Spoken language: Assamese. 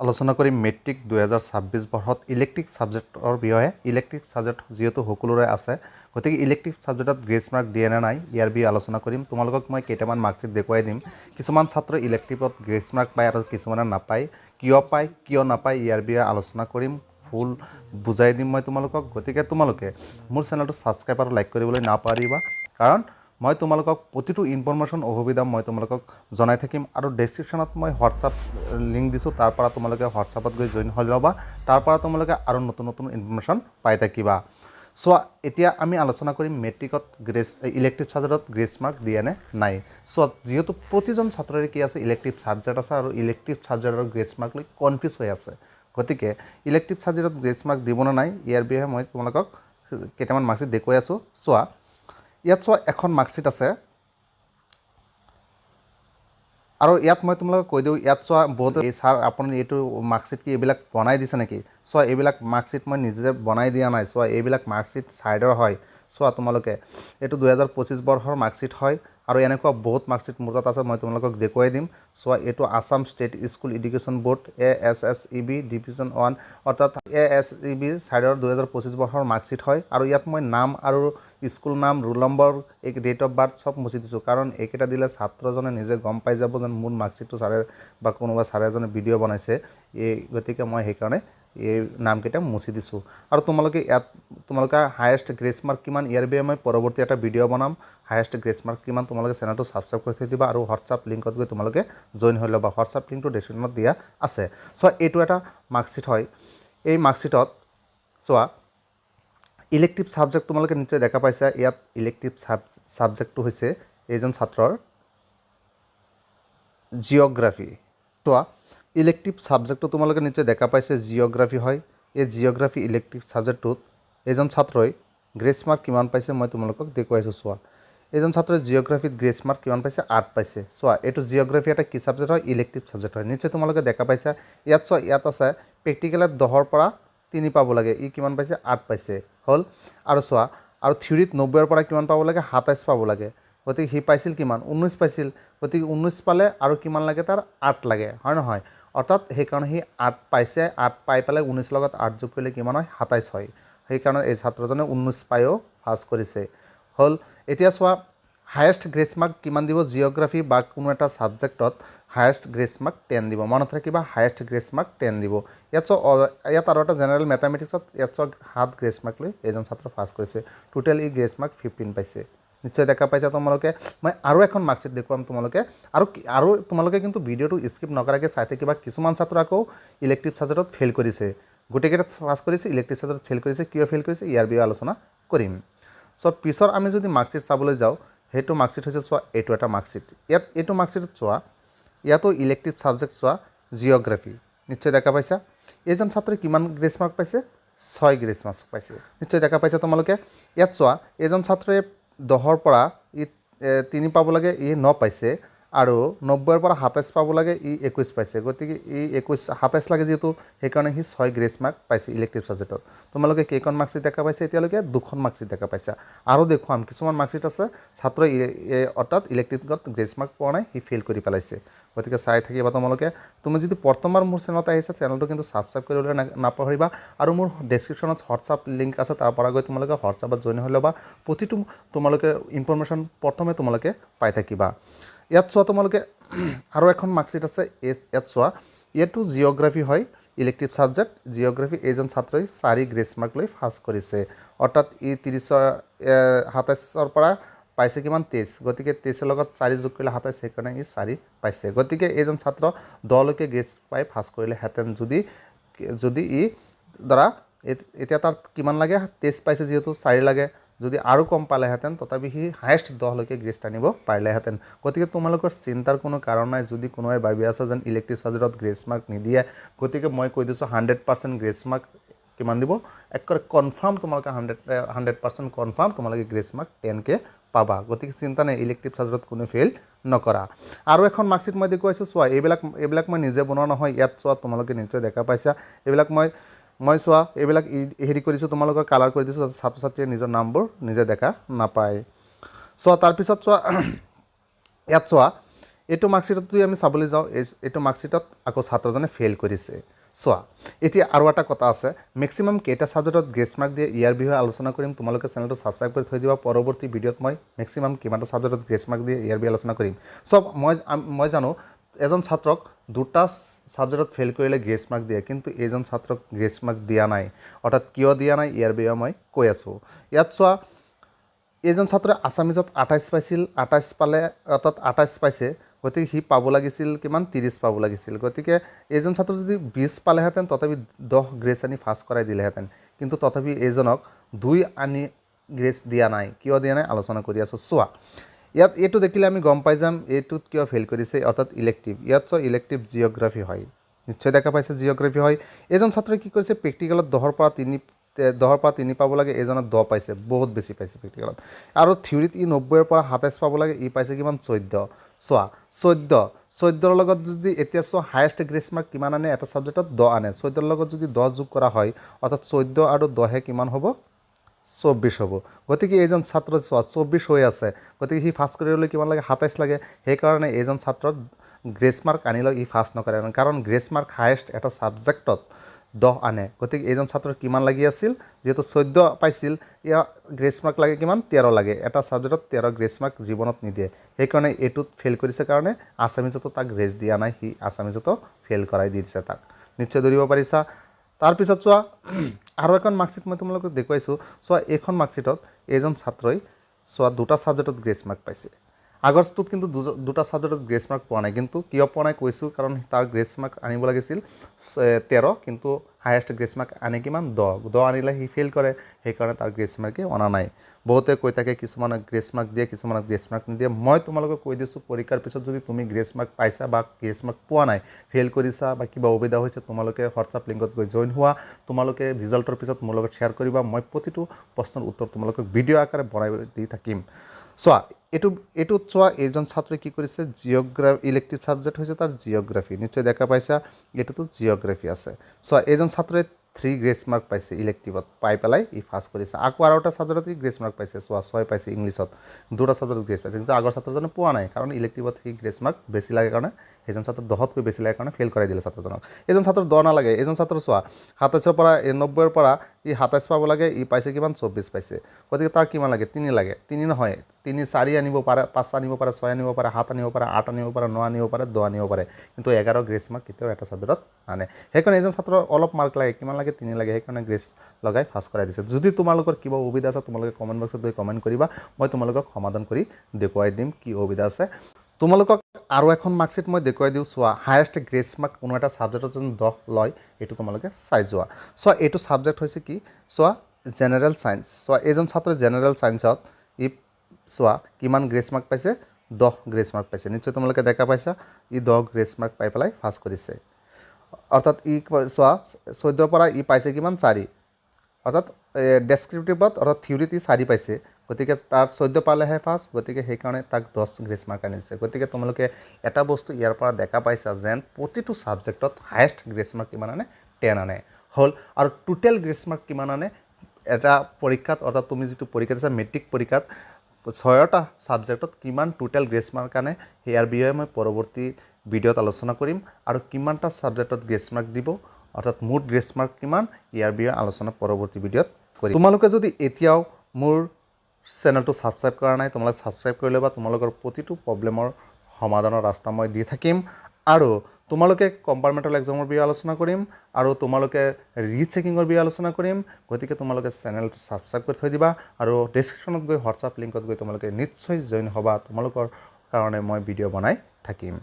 আলোচনা কৰিম মেট্ৰিক 2026 বৰ্ষত ইলেক্ট্ৰিক ছাবজেক্টৰ বিষয়ে। ইলেক্ট্ৰিক ছাবজেক্ট যিহেতু সকলোৰে আছে, গতিকে ইলেক্ট্ৰিক ছাবজেক্টত গ্ৰেছ মাৰ্ক দিয়ে নে নাই ইয়াৰ বিষয়ে আলোচনা কৰিম। তোমালোকক মই কেইটামান মাৰ্কশ্বিট দেখুৱাই দিম। কিছুমান ছাত্ৰই ইলেক্ট্ৰিকত গ্ৰেছ মাৰ্ক পায় আৰু কিছুমানে নাপায়। কিয় পায় কিয় নাপায় ইয়াৰ বিষয়ে আলোচনা কৰিম, ফুল বুজাই দিম মই তোমালোকক। গতিকে তোমালোকে মোৰ চেনেলটো ছাবস্ক্ৰাইব আৰু লাইক কৰিবলৈ নাপাহৰিবা, কাৰণ মই তোমালোকক প্ৰতিটো ইনফৰমেশ্যন অসুবিধা মই তোমালোকক জনাই থাকিম। আৰু ডেছক্ৰিপশ্যনত মই হোৱাটছআপ লিংক দিছোঁ, তাৰ পৰা তোমালোকে হোৱাটছআপত গৈ জইন হৈ ল'বা। তাৰ পৰা তোমালোকে আৰু নতুন নতুন ইনফৰমেশ্যন পাই থাকিবা। চোৱা, এতিয়া আমি আলোচনা কৰিম মেট্ৰিকত ইলেক্টিভ ছাবজেক্টত গ্ৰেছ মাৰ্ক দিয়ে নে নাই। চোৱা, যিহেতু প্ৰতিজন ছাত্ৰৰে কি আছে, ইলেক্টিভ ছাবজেক্ট আছে আৰু ইলেক্টিভ ছাবজেক্টৰ গ্ৰেছ মাৰ্ক লৈ কনফিউজ হৈ আছে। গতিকে ইলেক্টিভ ছাবজেক্টত গ্ৰেছ মাৰ্ক দিব নে নাই ইয়াৰ বিষয়ে মই তোমালোকক কেইটামান মাৰ্কশ্বিট দেখুৱাই আছোঁ। চোৱা, ইয়াত চোৱা এখন মাৰ্কশ্বিট আছে, আৰু ইয়াত মই তোমালোকক কৈ দিওঁ, ইয়াত চোৱা বহুত ছাৰ আপুনি এইটো মাৰ্কশ্বিট কি এইবিলাক বনাই দিছে নেকি? চোৱা, এইবিলাক মাৰ্কশ্বিট মই নিজে বনাই দিয়া নাই। চোৱা, এইবিলাক মাৰ্কশ্বিট ছাইডৰ হয়। চোৱা, তোমালোকে এইটো 2025 বৰ্ষৰ মাৰ্কশ্বিট হয়, আৰু এনেকুৱা বহুত মাৰ্কশ্বিট মোৰ তাত আছে, মই তোমালোকক দেখুৱাই দিম। চোৱা, এইটো Assam state school education board ASSEB division 1, অৰ্থাৎ ASSEBৰ ছাইডৰ 2025 বৰ্ষৰ মাৰ্কশ্বিট হয়। আৰু ইয়াত মই নাম আৰু স্কুল নাম, ৰোল নম্বৰ, এই ডেট অফ বাৰ্থ চব মুচি দিছোঁ, কাৰণ এইকেইটা দিলে ছাত্ৰজনে নিজে গম পাই যাব যেন মোৰ মাৰ্কশ্বিটটো ছাৰে বা কোনোবা ছাৰে এজনে ভিডিঅ' বনাইছে। গতিকে মই সেইকাৰণে এই নামকেইটা মুচি দিছোঁ। আৰু তোমালোকে হায়েষ্ট গ্ৰেছ মাৰ্ক কিমান ইয়াৰ বিষয়ে মই পৰৱৰ্তী এটা ভিডিঅ' বনাম। হায়েষ্ট গ্ৰেছ মাৰ্ক কিমান তোমালোকে চেনেলটো ছাবস্ক্ৰাইব কৰি থৈ দিবা, আৰু হোৱাটছআপ লিংকত গৈ তোমালোকে জইন হৈ ল'বা। হোৱাটছআপ লিংকটো ডেছক্ৰিপশ্যনত দিয়া আছে। চোৱা, এইটো এটা মাৰ্কশ্বিট হয়। এই মাৰ্কশ্বিটত চোৱা, ইলেক্টিভ ছাবজেক্ট তোমালোকে নিশ্চয় দেখা পাইছা। ইয়াত ইলেক্টিভ ছাবজেক্টটো হৈছে এইজন ছাত্ৰৰ জিঅ'গ্ৰাফী। চোৱা, ইলেক্টিভ ছাবজেক্টটো তোমালোকে নিশ্চয় দেখা পাইছে জিঅ'গ্ৰাফী হয়। এই জিঅ'গ্ৰাফী ইলেক্টিভ ছাবজেক্টটোত এজন ছাত্ৰই গ্ৰেছ মাৰ্ক কিমান পাইছে মই তোমালোকক দেখুৱাইছোঁ। চোৱা, এজন ছাত্ৰই জিঅ'গ্ৰাফীত গ্ৰেছ মাৰ্ক কিমান পাইছে? 8 পাইছে। চোৱা, এইটো জিঅ'গ্ৰাফী এটা কি ছাবজেক্ট হয়? ইলেক্টিভ ছাবজেক্ট হয়। নিশ্চয় তোমালোকে দেখা পাইছা। ইয়াত চোৱা, ইয়াত আছে প্ৰেক্টিকেলত 10ৰ পৰা 3 পাব লাগে, ই কিমান পাইছে? 8 পাইছে হ'ল। আৰু চোৱা, আৰু থিয়ৰীত 90ৰ পৰা কিমান পাব লাগে? 27 পাব লাগে। গতিকে সি পাইছিল কিমান? 19 পাইছিল। গতিকে 19 পালে আৰু কিমান লাগে? তাৰ 8 লাগে, হয় নহয়? অৰ্থাৎ সেইকাৰণে সি 8 পাইছে। 8 পাই পেলাই 19 লগত 8 যোগ কৰিলে কিমান হয়? 27 হয়। সেইকাৰণে এই ছাত্ৰজনে 19 পায়ো পাছ কৰিছে হ'ল। এতিয়া চোৱা, হায়েষ্ট গ্ৰেছ মাৰ্ক কিমান দিব? জিঅ'গ্ৰাফী বা কোনো এটা ছাবজেক্টত হায়েষ্ট গ্ৰেছ মাৰ্ক 10 দিব। মনত ৰাখিবা, হায়েষ্ট গ্ৰেছ মাৰ্ক 10 দিব। ইয়াত ইয়াত আৰু এটা জেনেৰেল মেথামেটিক্সত ইয়াত 7 গ্ৰেছ মাৰ্ক লৈ এজন ছাত্ৰ পাছ কৰিছে। টোটেল ই গ্ৰেছ মাৰ্ক 15 পাইছে। নিশ্চয় দেখা পাইছা তোমালোকে। মই আৰু এখন মাৰ্কশ্বিট দেখুৱাম তোমালোকে, আৰু তোমালোকে কিন্তু ভিডিঅ'টো স্কিপ নকৰাকৈ চাই থাকিবা। কিছুমান ছাত্ৰ আকৌ ইলেক্টিভ ছাবজেক্টত ফেইল কৰিছে, গোটেইকেইটাত পাছ কৰিছে, ইলেক্টিভ ছাবজেক্টত ফেইল কৰিছে। কিয় ফেইল কৰিছে ইয়াৰ বিষয়ে আলোচনা কৰিম। চ' পিছত আমি যদি মাৰ্কশ্বিট চাবলৈ যাওঁ, সেইটো মাৰ্কশ্বিট হৈছে, চোৱা, এইটো এটা মাৰ্কশ্বিট। এইটো মাৰ্কশ্বিটত চোৱা, ইয়াতো ইলেক্টিভ ছাবজেক্ট চোৱা, জিঅ'গ্ৰাফী। নিশ্চয় দেখা পাইছা। এইজন ছাত্ৰই কিমান গ্ৰেছ মাৰ্ক পাইছে? 6 গ্ৰেছ মাৰ্ক পাইছে। নিশ্চয় দেখা পাইছা তোমালোকে। ইয়াত চোৱা, এইজন ছাত্ৰই 10ৰ পৰা 3 পাব লাগে, ই 9 পাইছে। আৰু 90ৰ পৰা 27 পাব লাগে, ই 21 পাইছে। গতিকে ই 27 লাগে যিহেতু, সেইকাৰণে সি 6 গ্ৰেছ মাৰ্ক পাইছে ইলেক্টিভ ছাবজেক্টত। তোমালোকে কেইখন মাৰ্কশ্বিট দেখা পাইছে এতিয়ালৈকে? 2খন মাৰ্কশ্বিট দেখা পাইছা। আৰু দেখুৱাম কিছুমান মাৰ্কশ্বিট আছে ছাত্ৰই অৰ্থাৎ ইলেক্টিভত গ্ৰেছ মাৰ্ক পোৱা নাই, সি ফেইল কৰি পেলাইছে। গতিকে চাই থাকিবা তোমালোকে। তুমি যদি প্ৰথমবাৰ মোৰ চেনেলত আহিছা, চেনেলটো কিন্তু ছাবস্ক্ৰাইব কৰিবলৈ নাপাহৰিবা। আৰু মোৰ ডেছক্ৰিপশ্যনত হোৱাটছআপ লিংক আছে, তাৰ পৰা গৈ তোমালোকে হোৱাটছআপত জইন হৈ ল'বা। প্ৰতিটো তোমালোকে ইনফৰমেশ্যন প্ৰথমে তোমালোকে পাই থাকিবা। ইয়াত চোৱা, তোমালোকে আৰু এখন মাৰ্কশ্বিট আছে। ইয়াত চোৱা, এইটো জিঅ'গ্ৰাফী হয়, ইলেক্টিভ ছাবজেক্ট জিঅ'গ্ৰাফী। এইজন ছাত্ৰই 4 গ্ৰেছ মাৰ্ক লৈ পাছ কৰিছে। অৰ্থাৎ ই 27ৰ পৰা পাইছে কিমান? 23। গতিকে 23ৰ লগত 4 যোগ কৰিলে 27, সেইকাৰণে ই 4 পাইছে। গতিকে এইজন ছাত্ৰ 10লৈকে গ্ৰেছ পাই পাছ কৰিলেহেঁতেন যদি ই ধৰা এতিয়া তাৰ কিমান লাগে? 23 পাইছে যিহেতু, 4 লাগে। যদি আৰু কম পালেহেঁতেন, তথাপি সি হায়েষ্ট 10লৈকে গ্ৰেছ টানিব পাৰিলেহেঁতেন। গতিকে তোমালোকৰ চিন্তাৰ কোনো কাৰণ নাই। যদি কোনোবাই ভাবি আছে যেন ইলেক্টিভ ছাবজেক্টত গ্ৰেছ মাৰ্ক নিদিয়ে, গতিকে মই কৈ দিছোঁ 100% গ্ৰেছ মাৰ্ক কিমান দিব? একেবাৰে কনফাৰ্ম তোমালোকে 100% কনফাৰ্ম তোমালোকে গ্ৰেছ মাৰ্ক 10কে পাবা। গতিকে চিন্তা নাই, ইলেক্টিভ ছাবজেক্টত কোনো ফেইল নকৰা। আৰু এখন মাৰ্কশ্বিট মই দেখুৱাইছোঁ। চোৱা, এইবিলাক মই নিজে বনোৱা নহয়। ইয়াত চোৱা, তোমালোকে নিশ্চয় দেখা পাইছা। এইবিলাক মই চোৱা, এইবিলাক হেৰি কৰিছোঁ, তোমালোকৰ কালাৰ কৰি দিছোঁ, যাতে ছাত্ৰ ছাত্ৰীয়ে নিজৰ নামবোৰ নিজে দেখা নাপায়। চোৱা, তাৰপিছত চোৱা, ইয়াত চোৱা, এইটো মাৰ্কশ্বিটত যদি আমি চাবলৈ যাওঁ এইটো মাৰ্কশ্বিটত আকৌ ছাত্ৰজনে ফেইল কৰিছে চোৱা এতিয়া আৰু এটা কথা আছে মেক্সিমাম কেইটা ছাবজেক্টত গ্ৰেছ মাৰ্ক দিয়ে ইয়াৰ বিষয়ে আলোচনা কৰিম তোমালোকে চেনেলটো ছাবস্ক্ৰাইব কৰি থৈ দিবা পৰৱৰ্তী ভিডিঅ'ত মই মেক্সিমাম কিমানটা ছাবজেক্টত গ্ৰেছ মাৰ্ক দিয়ে ইয়াৰ বিষয়ে আলোচনা কৰিম চব মই জানো এজন ছাত্ৰক দুটা ছাবজেক্টত ফেইল কৰিলে গ্ৰেছ মাৰ্ক দিয়ে কিন্তু এইজন ছাত্ৰক গ্ৰেছ মাৰ্ক দিয়া নাই অৰ্থাৎ কিয় দিয়া নাই ইয়াৰ বিষয়ে মই কৈ আছোঁ ইয়াত চোৱা এইজন ছাত্ৰই আছামিজত 28 পাইছিল 28 পালে অৰ্থাৎ 28 পাইছে গতিকে সি পাব লাগিছিল কিমান 30 পাব লাগিছিল গতিকে এইজন ছাত্ৰ যদি 20 পালেহেঁতেন তথাপি 10 গ্ৰেছ আনি ফাৰ্ষ্ট কৰাই দিলেহেঁতেন কিন্তু তথাপি এইজনক 2 আনি গ্ৰেছ দিয়া নাই কিয় দিয়া নাই আলোচনা কৰি আছোঁ চোৱা ইয়াত এইটো দেখিলে আমি গম পাই যাম এইটোত কিয় ফেইল কৰিছে অৰ্থাৎ ইলেক্টিভ ইয়াত চোৱা ইলেক্টিভ জিঅ'গ্ৰাফি হয় নিশ্চয় দেখা পাইছে জিঅ'গ্ৰাফি হয় এইজন ছাত্ৰই কি কৰিছে প্ৰেক্টিকেলত 10ৰ পৰা 3 পাব লাগে এইজনে 10 পাইছে বহুত বেছি পাইছে প্ৰেক্টিকেলত আৰু থিয়ৰিত ই 90ৰ পৰা 27 পাব লাগে ই পাইছে কিমান 14 চোৱা 14ৰ লগত যদি এতিয়া চোৱা হায়েষ্ট গ্ৰেছ মাৰ্ক কিমান আনে এটা ছাবজেক্টত 10 আনে 14ৰ লগত যদি 10 যোগ কৰা হয় অৰ্থাৎ 14 আৰু 10 কিমান হ'ব 24 হ'ব গতিকে এইজন ছাত্ৰ চোৱা 24 হৈ আছে গতিকে সি ফাৰ্ষ্ট কৰিবলৈ কিমান লাগে 27 লাগে সেইকাৰণে এইজন ছাত্ৰৰ গ্ৰেছ মাৰ্ক আনিলেও ই ফাৰ্ষ্ট নকৰে কাৰণ গ্ৰেছ মাৰ্ক হায়েষ্ট এটা ছাবজেক্টত 10 আনে গতিকে এইজন ছাত্ৰৰ কিমান লাগি আছিল যেহেতু 14 পাইছিল ইয়াৰ গ্ৰেছ মাৰ্ক লাগে কিমান 13 লাগে এটা ছাবজেক্টত 13 গ্ৰেছ মাৰ্ক জীৱনত নিদিয়ে সেইকাৰণে এইটোত ফেইল কৰিছে কাৰণে আছামিজতো তাক গ্ৰেছ দিয়া নাই সি আছামিজতো ফেইল কৰাই দি দিছে তাক নিশ্চয় ধৰিব পাৰিছা তাৰপিছত চোৱা আৰু এখন মাৰ্কশ্বিট মই তোমালোকক দেখুৱাইছোঁ চোৱা এইখন মাৰ্কশ্বিটত এইজন ছাত্ৰই চোৱা দুটা ছাবজেক্টত গ্ৰেছ মাৰ্ক পাইছে আগষ্টত কিন্তু দুটা ছাবজেক্টত গ্ৰেছ মাৰ্ক পোৱা নাই কিন্তু কিয় পোৱা নাই কৈছোঁ কাৰণ তাৰ গ্ৰেছ মাৰ্ক আনিব লাগিছিল 13 কিন্তু হায়েষ্ট গ্ৰেছ মাৰ্ক আনে কিমান 10 আনিলে সি ফেইল কৰে সেইকাৰণে তাৰ গ্ৰেছ মাৰ্কে অনা নাই বহুতে কৈ থাকে কিছুমানক গ্ৰেছ মাৰ্ক দিয়ে কিছুমানক গ্ৰেছ মাৰ্ক নিদিয়ে মই তোমালোকক কৈ দিছোঁ পৰীক্ষাৰ পিছত যদি তুমি গ্ৰেছ মাৰ্ক পাইছা বা গ্ৰেছ মাৰ্ক পোৱা নাই ফেইল কৰিছা বা কিবা অসুবিধা হৈছে তোমালোকে হোৱাটছআপ লিংকত গৈ জইন হোৱা তোমালোকে ৰিজাল্টৰ পিছত মোৰ লগত শ্বেয়াৰ কৰিবা মই প্ৰতিটো প্ৰশ্নৰ উত্তৰ তোমালোকক ভিডিঅ' আকাৰে বনাই দি থাকিম চোৱা এইটোত চোৱা এইজন ছাত্ৰই কি কৰিছে জিঅ'গ্ৰাফি ইলেক্টিভ ছাবজেক্ট হৈছে তাৰ জিঅ'গ্ৰাফি নিশ্চয় দেখা পাইছা এইটোতো জিঅ'গ্ৰাফি আছে চোৱা এইজন ছাত্ৰই 3 গ্ৰেছ মাৰ্ক পাইছে ইলেক্টিভত পাই পেলাই ই ফাৰ্ষ্ট কৰিছে আকৌ আৰু এটা ছাবজেক্টত ই গ্ৰেছ মাৰ্ক পাইছে চোৱা 6 পাইছে ইংলিছত দুটা ছাবজেক্টত গ্ৰেছ পাইছে কিন্তু আগৰ ছাত্ৰজনে পোৱা নাই কাৰণ ইলেক্টিভত সি গ্ৰেছ মাৰ্ক বেছি লাগে কাৰণে সেইজন ছাত্ৰ 10তকৈ বেছি লাগে কাৰণে ফেইল কৰাই দিলে ছাত্ৰজনক এইজন ছাত্ৰৰ 10 নালাগে এইজন ছাত্ৰ চোৱা 27ৰ পৰা 90ৰ পৰা ই 27 পাব লাগে ই পাইছে কিমান 24 পাইছে গতিকে তাৰ কিমান লাগে 3 লাগে 3 নহয় 3 4 আনিব পাৰে 5 আনিব পাৰে 6 আনিব পাৰে 7 আনিব পাৰে 8 আনিব পাৰে 9 আনিব পাৰে 10 আনিব পাৰে কিন্তু 11 গ্ৰেছ মাৰ্ক কেতিয়াও এটা ছাবজেক্টত আনে সেইকাৰণে এজন ছাত্ৰৰ অলপ মাৰ্ক লাগে কিমান লাগে 3 লাগে সেইকাৰণে গ্ৰেছ লগাই ফাৰ্ষ্ট কৰাই দিছে যদি তোমালোকৰ কিবা অসুবিধা আছে তোমালোকে কমেণ্ট বক্সত গৈ কমেণ্ট কৰিবা মই তোমালোকক সমাধান কৰি দেখুৱাই দিম কি অসুবিধা আছে তোমালোকক আৰু এখন মাৰ্কশ্বিট মই দেখুৱাই দিওঁ চোৱা হায়েষ্ট গ্ৰেছ মাৰ্ক কোনো এটা ছাবজেক্টত যদি 10 লয় এইটো তোমালোকে চাই যোৱা চোৱা এইটো ছাবজেক্ট হৈছে কি চোৱা জেনেৰেল ছায়েন্স চোৱা এইজন ছাত্ৰই জেনেৰেল ছায়েন্সত ই চোৱা কিমান গ্ৰেছ মাৰ্ক পাইছে 10 গ্ৰেছ মাৰ্ক পাইছে নিশ্চয় তোমালোকে দেখা পাইছা ই 10 গ্ৰেছ মাৰ্ক পাই পেলাই ফাৰ্ষ্ট কৰিছে অৰ্থাৎ ই চোৱা 14ৰ পৰা ই পাইছে কিমান 4 অৰ্থাৎ ডেছক্ৰিপটিভত অৰ্থাৎ থিয়ৰিত ই 4 পাইছে গতিকে তাৰ 14 পালেহে ফাৰ্ষ্ট গতিকে সেইকাৰণে তাক 10 গ্ৰেছ মাৰ্ক আনিছে গতিকে তোমালোকে এটা বস্তু ইয়াৰ পৰা দেখা পাইছা যেন প্ৰতিটো ছাবজেক্টত হায়েষ্ট গ্ৰেছ মাৰ্ক কিমান আনে 10 আনে হ'ল আৰু টোটেল গ্ৰেছ মাৰ্ক কিমান আনে এটা পৰীক্ষাত অৰ্থাৎ তুমি যিটো পৰীক্ষা দিছা মেট্ৰিক পৰীক্ষাত 6টা ছাবজেক্টত কিমান টোটেল গ্ৰেছ মাৰ্ক আনে ইয়াৰ বিষয়ে মই পৰৱৰ্তী ভিডিঅ'ত আলোচনা কৰিম আৰু কিমানটা ছাবজেক্টত গ্ৰেছ মাৰ্ক দিব অৰ্থাৎ মুঠ গ্ৰেছ মাৰ্ক কিমান ইয়াৰ বিষয়ে আলোচনা পৰৱৰ্তী ভিডিঅ'ত কৰিম তোমালোকে যদি এতিয়াও মোৰ চেনেলটো ছাবস্ক্ৰাইব কৰা নাই তোমালোকে ছাবস্ক্ৰাইব কৰি ল'বা তোমালোকৰ প্ৰতিটো প্ৰব্লেমৰ সমাধানৰ ৰাস্তা মই দি থাকিম আৰু তোমালোকে কম্পাৰ্টমেণ্টেল এক্সামৰ বিষয়ে আলোচনা কৰিম আৰু তোমালোকে ৰিচেকিঙৰ বিষয়ে আলোচনা কৰিম গতিকে তোমালোকে চেনেলটো ছাবস্ক্ৰাইব কৰি থৈ দিবা আৰু ডেছক্ৰিপশ্যনত গৈ হোৱাটছআপ লিংকত গৈ তোমালোকে নিশ্চয় জইন হ'বা তোমালোকৰ কাৰণে মই ভিডিঅ' বনাই থাকিম